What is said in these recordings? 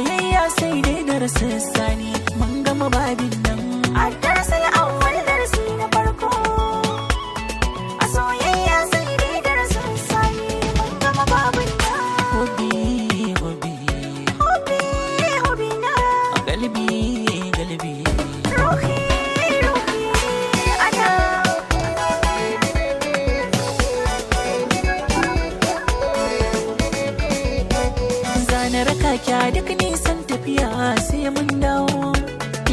soyayya sai dai darasi sani mun gama babin nan. A darasin awwal darasi na farko, a soyayya sai dai darasin sani mun gama babin nan. Hobi hobi Hobi hobi na, galibi galibi ruhi ruhi ana. zana raka kya duk nisan tafiya sai mun dawo.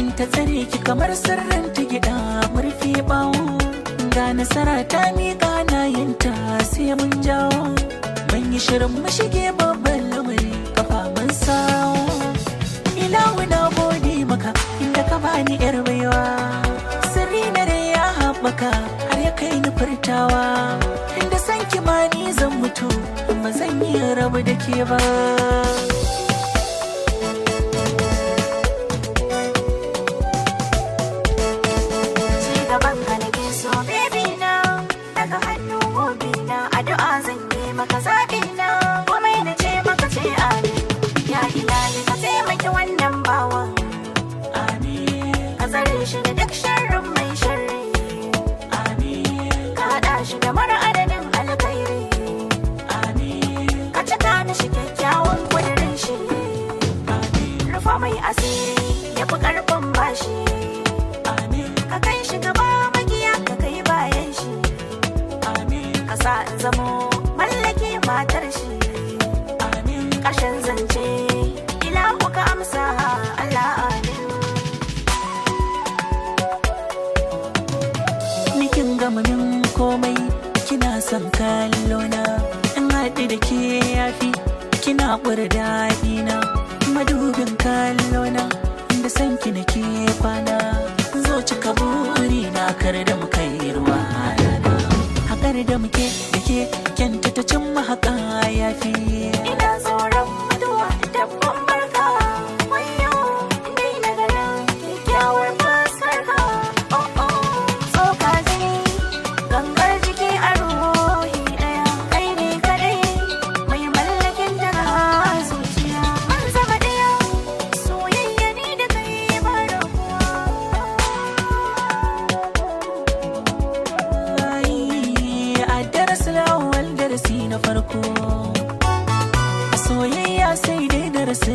In ta tsare ki kamar sirrin ta gida murfi bawo. Ga nasara ta miƙa na yinta sai mun jawo. Mun yi shirin mu shige babban lamari kafa mun sawo. Ilahu na gode maka inda ka bani yar baiwa. Sirri na rai ya haɓaka har ya kai ni furtawa. Inda san kimani zan mutu ba zan yi rabu da ke ba. Ci gaban ka nake so baby na, daga hannu gobe na addu'a zan yi maka zaɓi na. Komai na ce maka ce amin, ya ilahi ka taimaki wannan bawan. Amin, Ka tsare shi da duk sharrin mai sharri, amin, ka haɗa shi da mara adadin alkhairi. amin, Ka cika mishi kyakkyawan ƙudurin shi, amin, rufa mai asiri ya fi ƙarfin bashi. amin, Ka kai shi gaba magiya ka kai bayan shi, amin, ka sa in zamo mallake matar shi. amin. Ƙarshen zance ilahu ka amsa Allah amin. Nikin gama min komai kina son kallona. In haɗu da ke yafi kina ƙura daɗina. Madubin kallona inda san ki nake kwana. Zo cika buri na kar da mu kai ruwa rana. Haƙar da muke da ke kyanta ta cimma haƙa yafi. Ina tsoron mutuwa dabban barka, wayo dai na ganin kyakkyawar fuskar ka. Oh oh, tsoka jini gangar jiki a ruhi ɗaya. Kai ne kadai mai mallakin daga zuciya. Mun zama ɗaya, soyayya ni da kai ba rabuwa. A darasin awwal darasi na farko, a soyayya sai dai darasi